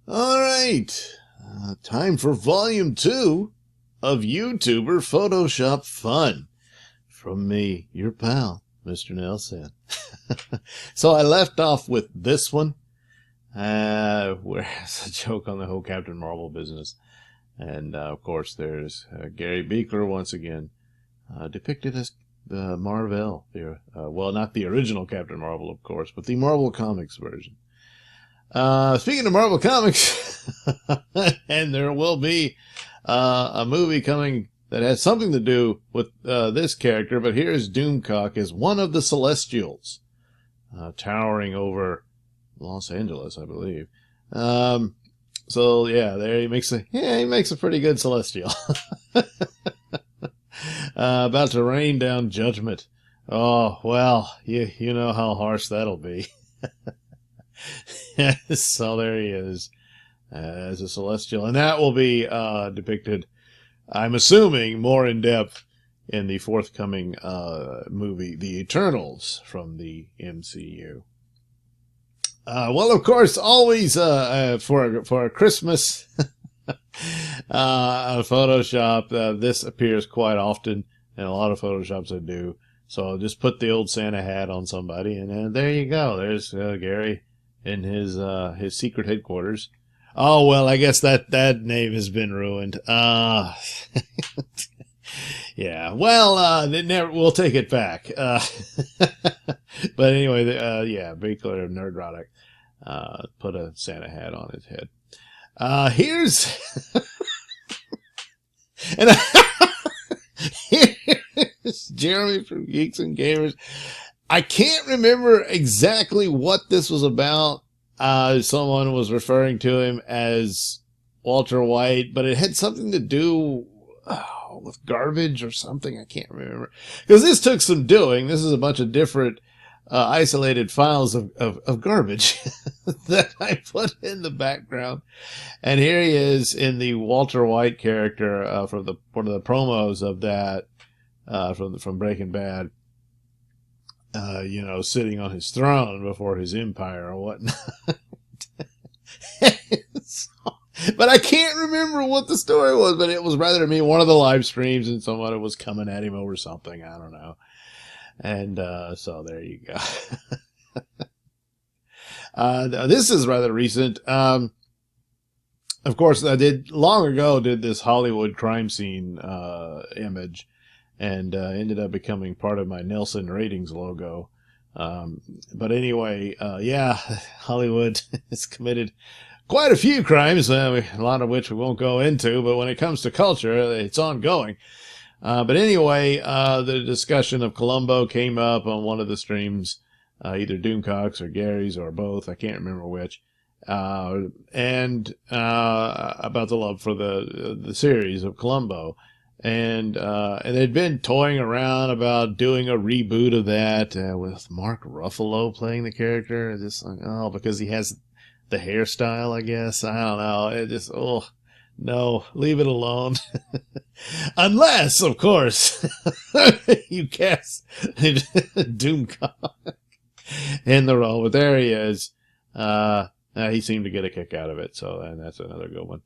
All right, time for volume 2 of YouTuber Photoshop Fun. From me, your pal, Mr. Nailsin. So I left off with this one, where it's a joke on the whole Captain Marvel business. And, of course, there's Gary Beekler once again, depicted as Marvel. Well, not the original Captain Marvel, of course, but the Marvel Comics version. Speaking of Marvel Comics, and there will be a movie coming that has something to do with this character, but here's Doomcock as one of the Celestials, towering over Los Angeles, I believe. So yeah, there he makes a pretty good Celestial. About to rain down judgment. Oh well, you know how harsh that'll be. So there he is as a Celestial, and that will be depicted, I'm assuming, more in depth in the forthcoming movie, The Eternals, from the MCU. Well, of course, always for a Christmas Photoshop, this appears quite often, and a lot of Photoshops I do. So I'll just put the old Santa hat on somebody, and there you go. There's Gary in his secret headquarters. Oh, well, I guess that name has been ruined. Yeah, well, we'll take it back. But anyway, yeah, Beekler Nerdrotic put a Santa hat on his head. Here's and here's Jeremy from Geeks and Gamers. I can't remember exactly what this was about. Someone was referring to him as Walter White, but it had something to do with garbage or something. I can't remember, because this took some doing. This is a bunch of different isolated files of garbage that I put in the background. And here he is in the Walter White character from one of the promos of that from Breaking Bad. Sitting on his throne before his empire or whatnot. But I can't remember what the story was, but it was rather to me one of the live streams, and someone was coming at him over something. I don't know. And so there you go. This is rather recent. Of course, I long ago did this Hollywood crime scene image, and ended up becoming part of my Nailsin Ratings logo. But anyway, yeah, Hollywood has committed quite a few crimes, a lot of which we won't go into, but when it comes to culture, it's ongoing. But anyway, the discussion of Columbo came up on one of the streams, either Doomcock's or Gary's or both, I can't remember which, and about the love for the series of Columbo. And they'd been toying around about doing a reboot of that with Mark Ruffalo playing the character. Just like, because he has the hairstyle, I guess. I don't know. It just, no, leave it alone. Unless, of course, you cast Doomcock in the role. But there he is. He seemed to get a kick out of it, and that's another good one.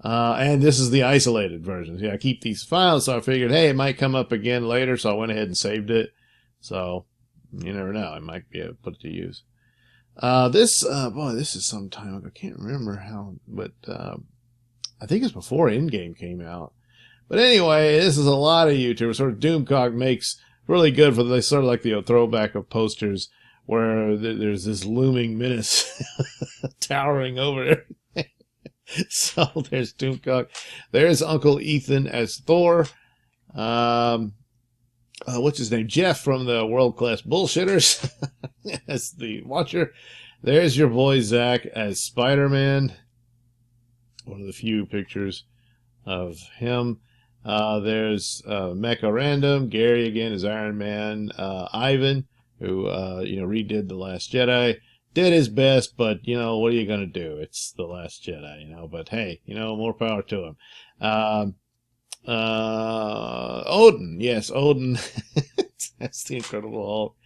And this is the isolated version. Yeah, I keep these files, so I figured, hey, it might come up again later, so I went ahead and saved it. So, you never know, I might be able to put it to use. This is some time ago. I can't remember how, but I think it's before Endgame came out. But anyway, this is a lot of YouTubers. Sort of Doomcock makes really good for sort of like the throwback of posters where there's this looming menace towering over everything. So there's Doomcock. There's Uncle Ethan as Thor. What's his name? Jeff from the World Class Bullshitters as the Watcher. There's your boy Zach as Spider-Man. One of the few pictures of him. There's Mecha Random. Gary again as Iron Man. Ivan, who redid The Last Jedi. Did his best, but, what are you going to do? It's The Last Jedi, but hey, more power to him. Odin. Yes, Odin. That's the Incredible Hulk.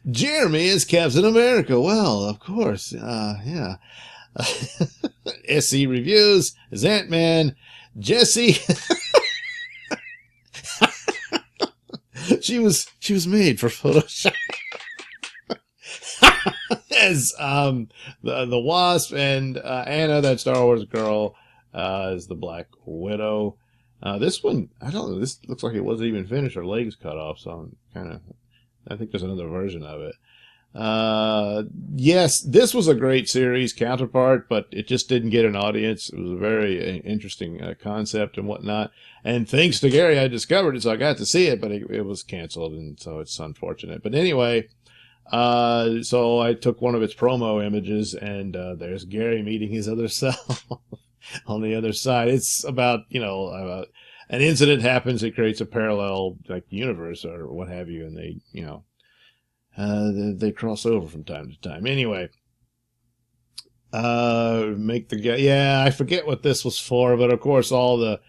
Jeremy is Captain America. Well, of course. Yeah. SC Reviews as Ant-Man. Jessie. she was made for Photoshop. As the Wasp, and Anna, that Star Wars girl, is the Black Widow. This one, I don't know. This looks like it wasn't even finished. Her legs cut off, so I think there's another version of it. Yes, this was a great series counterpart, but it just didn't get an audience. It was a very interesting concept and whatnot. And thanks to Gary, I discovered it, so I got to see it, but it was canceled, and so it's unfortunate. But anyway, so I took one of its promo images, and there's Gary meeting his other self on the other side. It's about, about an incident happens, it creates a parallel like universe or what have you, and they, they cross over from time to time. Anyway, make the guy. Yeah, I forget what this was for, but of course all the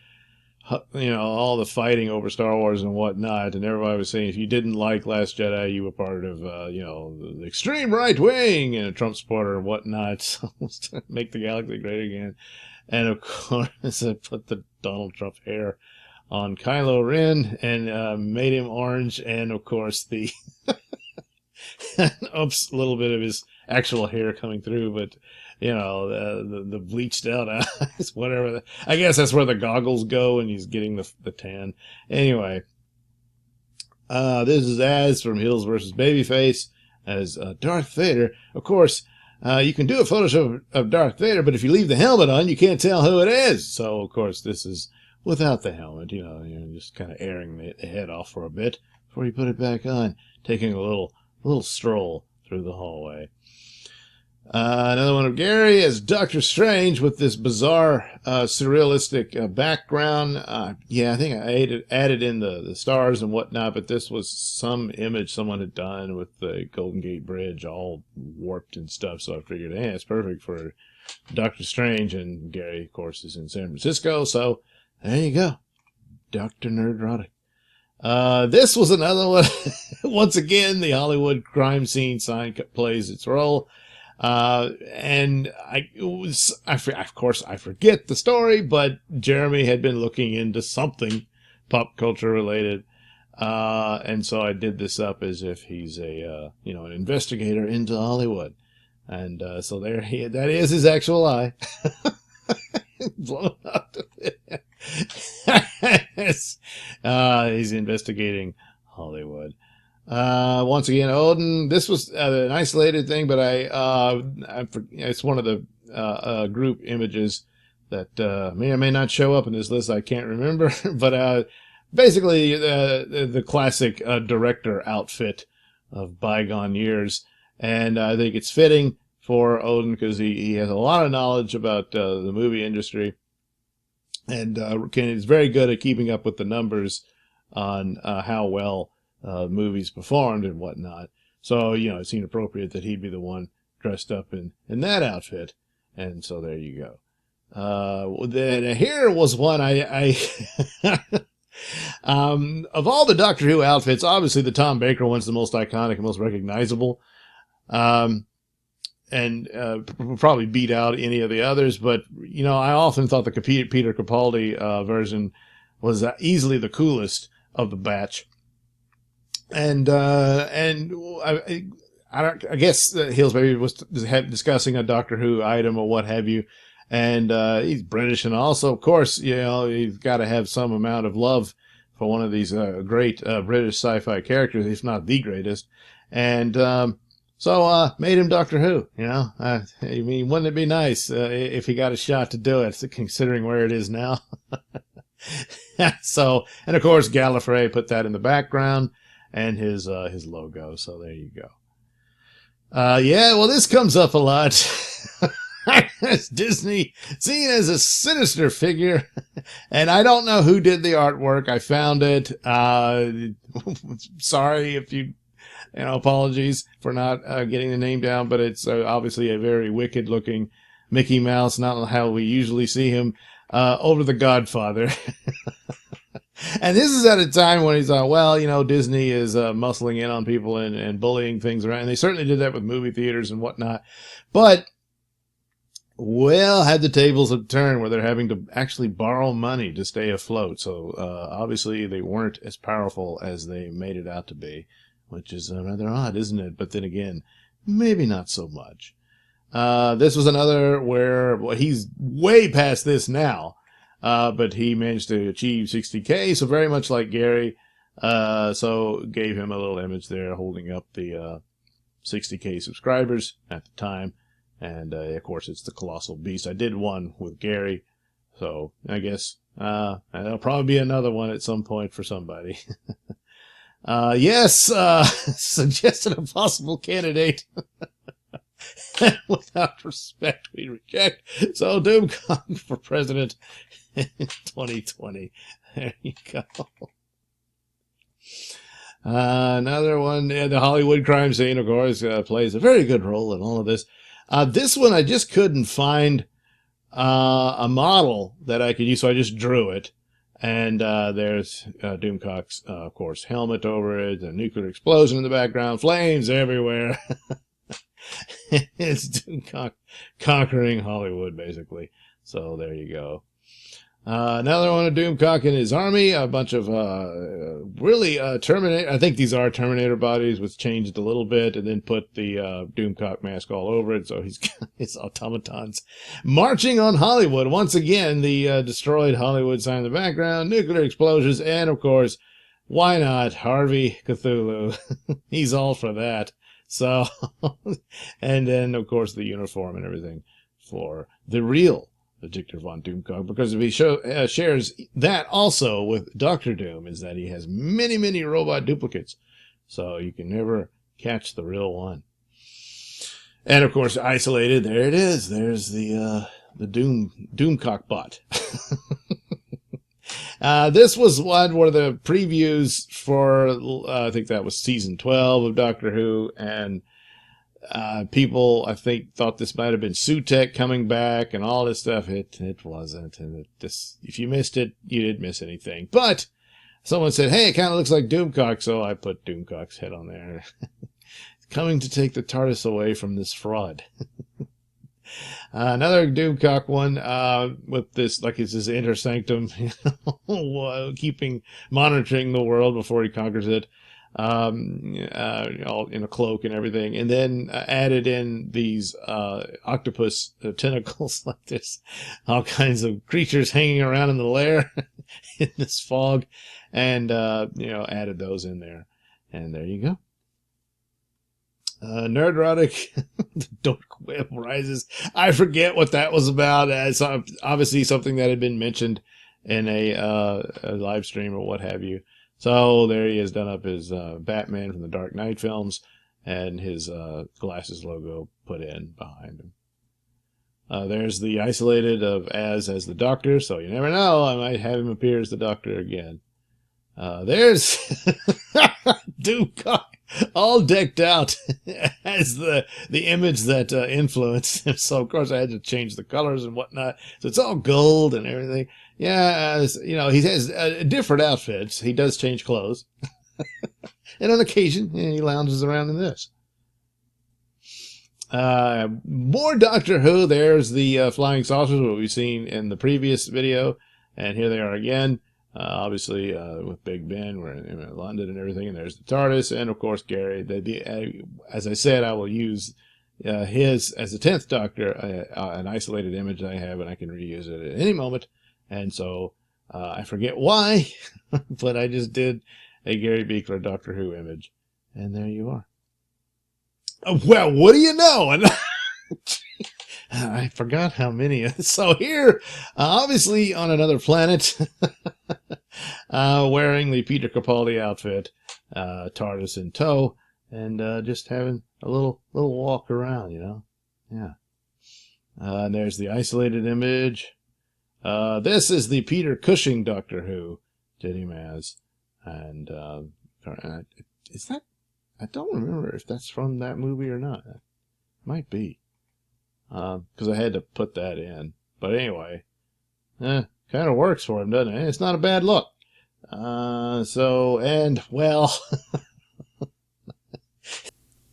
fighting over Star Wars and whatnot, and everybody was saying if you didn't like Last Jedi, you were part of the extreme right wing and a Trump supporter and whatnot. So make the galaxy great again. And of course, I put the Donald Trump hair on Kylo Ren and made him orange, and of course the oops, a little bit of his actual hair coming through, but the bleached out eyes, whatever. I guess that's where the goggles go, and he's getting the tan. Anyway, this is Az from Hills vs. Babyface as Darth Vader. Of course, you can do a Photoshop of Darth Vader, but if you leave the helmet on, you can't tell who it is. So, of course, this is without the helmet. You're just kind of airing the head off for a bit before you put it back on, taking a little stroll through the hallway. Another one of Gary as Doctor Strange with this bizarre surrealistic background. Yeah, I think I added in the stars and whatnot, but this was some image someone had done with the Golden Gate Bridge all warped and stuff, so I figured, hey, it's perfect for Doctor Strange, and Gary, of course, is in San Francisco, so there you go. Dr. Nerdrotic. This was another one. Once again, the Hollywood crime scene sign plays its role. And of course, I forget the story, but Jeremy had been looking into something pop culture related. And so I did this up as if he's an investigator into Hollywood. And, so that is his actual eye. Blown up to it. He's investigating Hollywood. Once again, Odin. This was an isolated thing, but it's one of the group images that may or may not show up in this list. I can't remember, but basically the classic director outfit of bygone years, and I think it's fitting for Odin because he has a lot of knowledge about the movie industry, and is very good at keeping up with the numbers on how well movies performed and whatnot. So, it seemed appropriate that he'd be the one dressed up in that outfit. And so there you go. Then here was one I of all the Doctor Who outfits, obviously the Tom Baker one's the most iconic and most recognizable. And probably beat out any of the others. But, I often thought the Peter Capaldi version was easily the coolest of the batch. And I guess Hills maybe was discussing a Doctor Who item or what have you, and he's British, and also, of course, you've got to have some amount of love for one of these great British sci-fi characters, if not the greatest, and so made him Doctor Who. I mean, wouldn't it be nice if he got a shot to do it, considering where it is now? So, and of course, Gallifrey put that in the background. And his logo. So there you go. Yeah, well, this comes up a lot. Disney seen as a sinister figure. And I don't know who did the artwork. I found it. Sorry if apologies for not getting the name down, but it's obviously a very wicked looking Mickey Mouse, not how we usually see him, over The Godfather. And this is at a time when he's Disney is muscling in on people and bullying things around. And they certainly did that with movie theaters and whatnot. But well, had the tables turned where they're having to actually borrow money to stay afloat. So obviously they weren't as powerful as they made it out to be, which is rather odd, isn't it? But then again, maybe not so much. This was another where, well, he's way past this now, but he managed to achieve 60K, so very much like Gary. So gave him a little image there holding up the 60K subscribers at the time. And, of course, it's the Colossal Beast. I did one with Gary, so I guess there'll probably be another one at some point for somebody. Yes, suggested a possible candidate. Without respect, we reject. So, Doomcock for president in 2020. There you go. Another one, the Hollywood crime scene, of course, plays a very good role in all of this. This one, I just couldn't find a model that I could use, so I just drew it. And there's Doomcock's, of course, helmet over it, a nuclear explosion in the background, flames everywhere. It's Doomcock conquering Hollywood, basically. So there you go. Another one of Doomcock and his army, a bunch of really Terminator. I think these are Terminator bodies, which changed a little bit, and then put the Doomcock mask all over it. So he's got his automatons marching on Hollywood once again. The destroyed Hollywood sign in the background, nuclear explosions, and of course, why not Harvey Cthulhu? He's all for that. So, and then of course the uniform and everything for the real Victor von Doomcock, because if he shares that also with Doctor Doom, is that he has many, many robot duplicates, so you can never catch the real one. And of course, isolated, there it is. There's the Doomcock bot. This was one where the previews for, I think that was season 12 of Doctor Who, and people, I think, thought this might have been Sutek coming back and all this stuff. It wasn't. And if you missed it, you didn't miss anything. But someone said, hey, it kind of looks like Doomcock, so I put Doomcock's head on there. Coming to take the TARDIS away from this fraud. Another Doomcock one with this, like it's his inner sanctum, monitoring the world before he conquers it. All in a cloak and everything, and then added in these octopus tentacles, like this, all kinds of creatures hanging around in the lair in this fog, and added those in there, and there you go. Nerdrotic, the Dork Web Rises. I forget what that was about. It's obviously something that had been mentioned in a live stream or what have you. So there he has done up his Batman from the Dark Knight films, and his glasses logo put in behind him. There's the isolated of as the Doctor, so you never know, I might have him appear as the Doctor again. There's Doomcock, all decked out as the image that influenced him. So of course I had to change the colors and whatnot. So it's all gold and everything. Yeah, he has different outfits. He does change clothes. And on occasion, he lounges around in this. More Doctor Who. There's the flying saucers, what we've seen in the previous video. And here they are again. Obviously, with Big Ben, we're in London and everything. And there's the TARDIS. And, of course, Gary. As I said, I will use his, as the 10th Doctor, an isolated image I have, and I can reuse it at any moment. And so, I forget why, but I just did a Gary Beekler Doctor Who image. And there you are. Well, what do you know? And I forgot how many. So here, obviously on another planet, wearing the Peter Capaldi outfit, TARDIS in tow, and just having a little walk around, Yeah. And there's the isolated image. This is the Peter Cushing Doctor Who did him as. And is that? I don't remember if that's from that movie or not. It might be. Because I had to put that in. But anyway, kind of works for him, doesn't it? It's not a bad look. Well,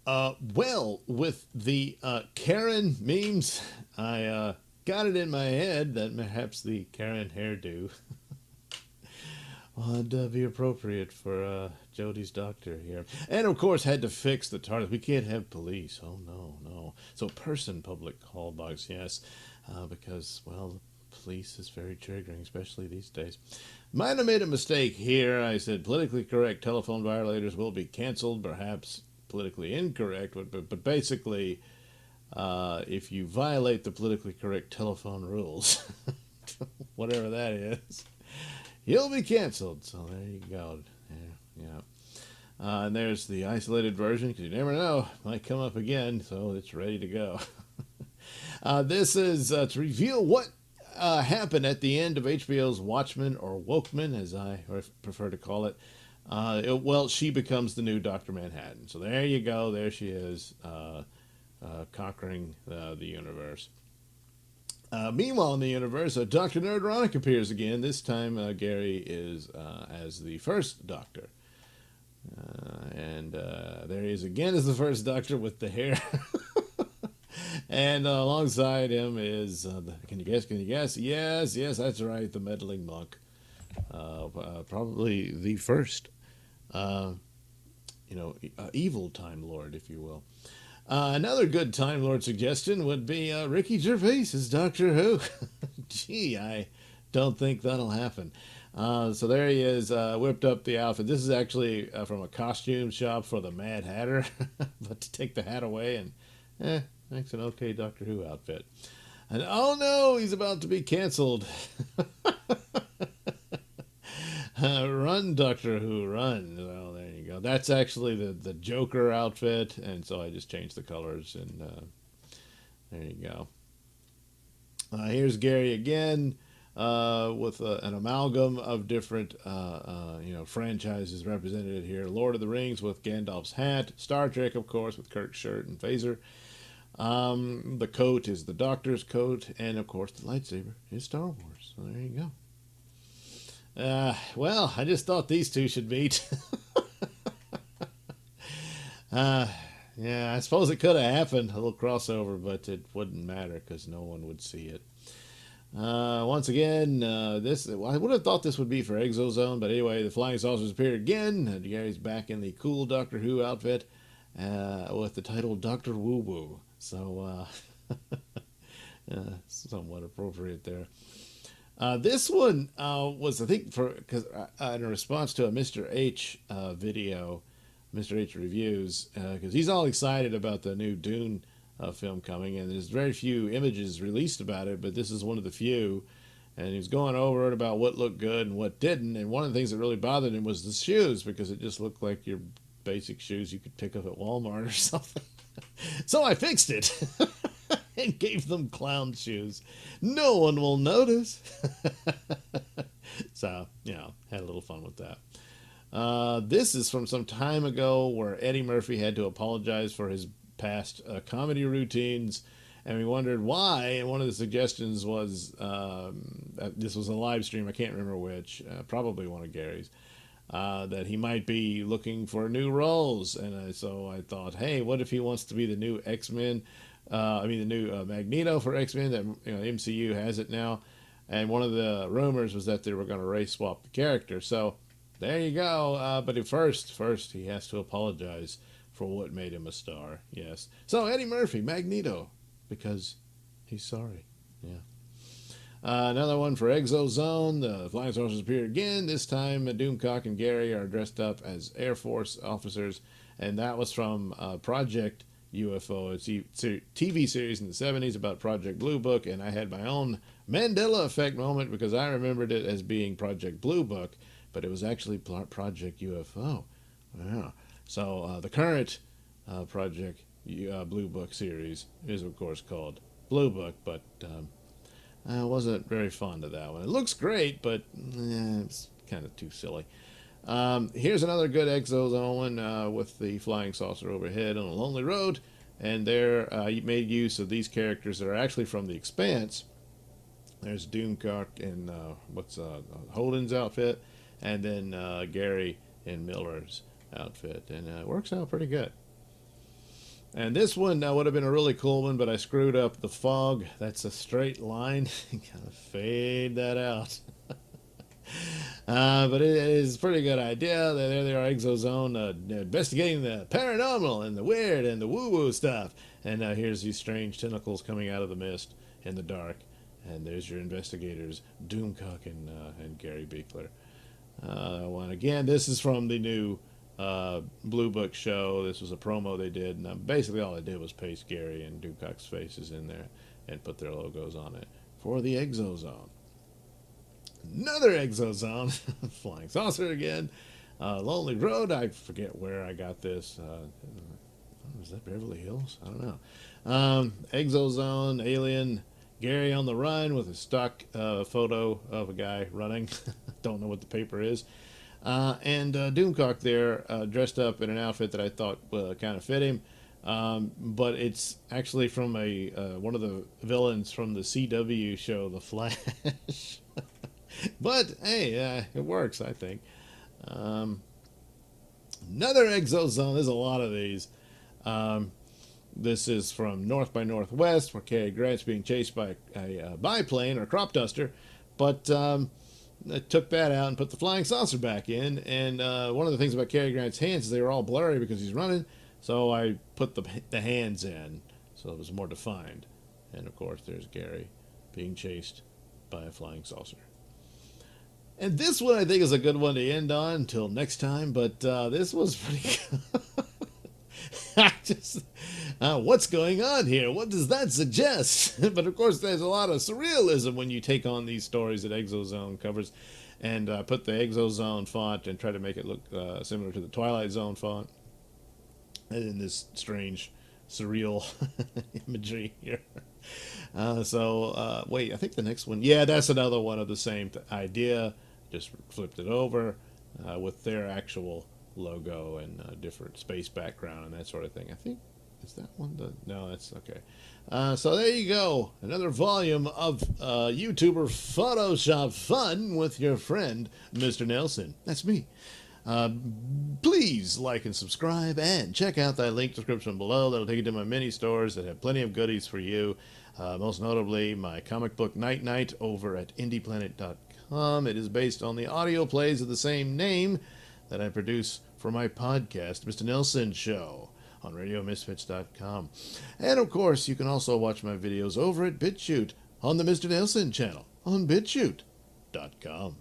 Well, with the Karen memes, I got it in my head that perhaps the Karen hairdo would be appropriate for Jody's doctor here. And of course, had to fix the TARDIS. We can't have police. Oh, no, no. So, person public call box, yes. Because, well, the police is very triggering, especially these days. Might have made a mistake here. I said politically correct telephone violators will be canceled, perhaps politically incorrect, but basically, if you violate the politically correct telephone rules, whatever that is, you'll be canceled. So there you go. Yeah. And there's the isolated version, because you never know, might come up again, so it's ready to go. This is to reveal what happened at the end of HBO's Watchmen, or Wokeman, as I prefer to call it. Well, she becomes the new Dr. Manhattan. So there you go. There she is, conquering the universe. Meanwhile, in the universe, Dr. Nerdronic appears again. This time, Gary is as the first Doctor. And there he is again as the first Doctor with the hair. And alongside him is, can you guess? Yes, that's right, the meddling monk. Probably the first, evil Time Lord, if you will. Another good Time Lord suggestion would be Ricky Gervais as Doctor Who. Gee, I don't think that'll happen. So there he is, whipped up the outfit. This is actually from a costume shop for the Mad Hatter. But to take the hat away and, makes an okay Doctor Who outfit. And oh no, he's about to be canceled. Run, Doctor Who, run. Well, there you go. That's actually the Joker outfit, and so I just changed the colors, and there you go. Here's Gary again, with an amalgam of different franchises represented here. Lord of the Rings with Gandalf's hat, Star Trek, of course, with Kirk's shirt and phaser. The coat is the Doctor's coat, and of course the lightsaber is Star Wars. So there you go. Well, I just thought these two should meet. Yeah, I suppose it could have happened, a little crossover, but it wouldn't matter because no one would see it. Once again, I would have thought this would be for Exozone, but anyway, the flying saucers appear again. Gary's back in the cool Doctor Who outfit with the title Dr. Woo Woo. So, somewhat appropriate there. This one was, I think, because in response to a Mr. H video, Mr. H reviews, because he's all excited about the new Dune film coming, and there's very few images released about it, but this is one of the few, and he was going over it about what looked good and what didn't, and one of the things that really bothered him was the shoes, because it just looked like your basic shoes you could pick up at Walmart or something. So I fixed it. And gave them clown shoes. No one will notice. So, had a little fun with that. This is from some time ago where Eddie Murphy had to apologize for his past comedy routines, and we wondered why, and one of the suggestions was, this was a live stream, I can't remember which, probably one of Gary's, that he might be looking for new roles, and so I thought, hey, what if he wants to be the new X-Men? The new Magneto for X-Men, that MCU has it now, and one of the rumors was that they were going to race swap the character. So there you go. But first he has to apologize for what made him a star. Yes. So Eddie Murphy, Magneto, because he's sorry. Yeah. Another one for Exozone. The flying saucers appear again. This time, Doomcock and Gary are dressed up as Air Force officers, and that was from Project UFO. It's a TV series in the 70s about Project Blue Book, and I had my own Mandela effect moment because I remembered it as being Project Blue Book, but it was actually Project UFO. Yeah. So the current Project Blue Book series is, of course, called Blue Book, but I wasn't very fond of that one. It looks great, but it's kind of too silly. Here's another good Exozone one with the flying saucer overhead on a lonely road, and there you made use of these characters that are actually from The Expanse. There's Doomcock in Holden's outfit, and then Gary in Miller's outfit, and it works out pretty good. And this one would have been a really cool one, but I screwed up the fog. That's a straight line. Kind of fade that out. But it is a pretty good idea. There they are, Exozone, investigating the paranormal and the weird and the woo-woo stuff. And here's these strange tentacles coming out of the mist in the dark. And there's your investigators, Doomcock and Gary Beekler. One again, this is from the new Blue Book show. This was a promo they did, and basically all I did was paste Gary and Doomcock's faces in there and put their logos on it for the Exozone. Another Exozone, flying saucer again. Lonely Road. I forget where I got this. Is that Beverly Hills? I don't know. Exozone, Alien, Gary on the run with a stock photo of a guy running. Don't know what the paper is. And Doomcock there, dressed up in an outfit that I thought kind of fit him. But it's actually from one of the villains from the CW show, The Flash. But hey, it works, I think. Another Exozone. There's a lot of these. This is from North by Northwest, where Cary Grant's being chased by a biplane or crop duster. But I took that out and put the flying saucer back in. And one of the things about Cary Grant's hands is they were all blurry because he's running. So I put the hands in so it was more defined. And of course, there's Gary being chased by a flying saucer. And this one I think is a good one to end on until next time, but this was pretty good. What's going on here? What does that suggest? But of course, there's a lot of surrealism when you take on these stories that Exozone covers, and put the Exozone font and try to make it look similar to the Twilight Zone font, and in this strange, surreal imagery here. Wait, I think the next one, yeah, that's another one of the same idea. Just flipped it over with their actual logo and different space background and that sort of thing. I think, is that one no, that's okay. So there you go. Another volume of YouTuber Photoshop fun with your friend, Mr. Nailsin. That's me. Please like and subscribe and check out that link description below. That'll take you to my mini stores that have plenty of goodies for you. Most notably, my comic book Night Night over at indieplanet.com. It is based on the audio plays of the same name that I produce for my podcast, Mr Nailsin Show, on RadioMisfits.com. And of course, you can also watch my videos over at BitChute on the Mr Nailsin channel on BitChute.com.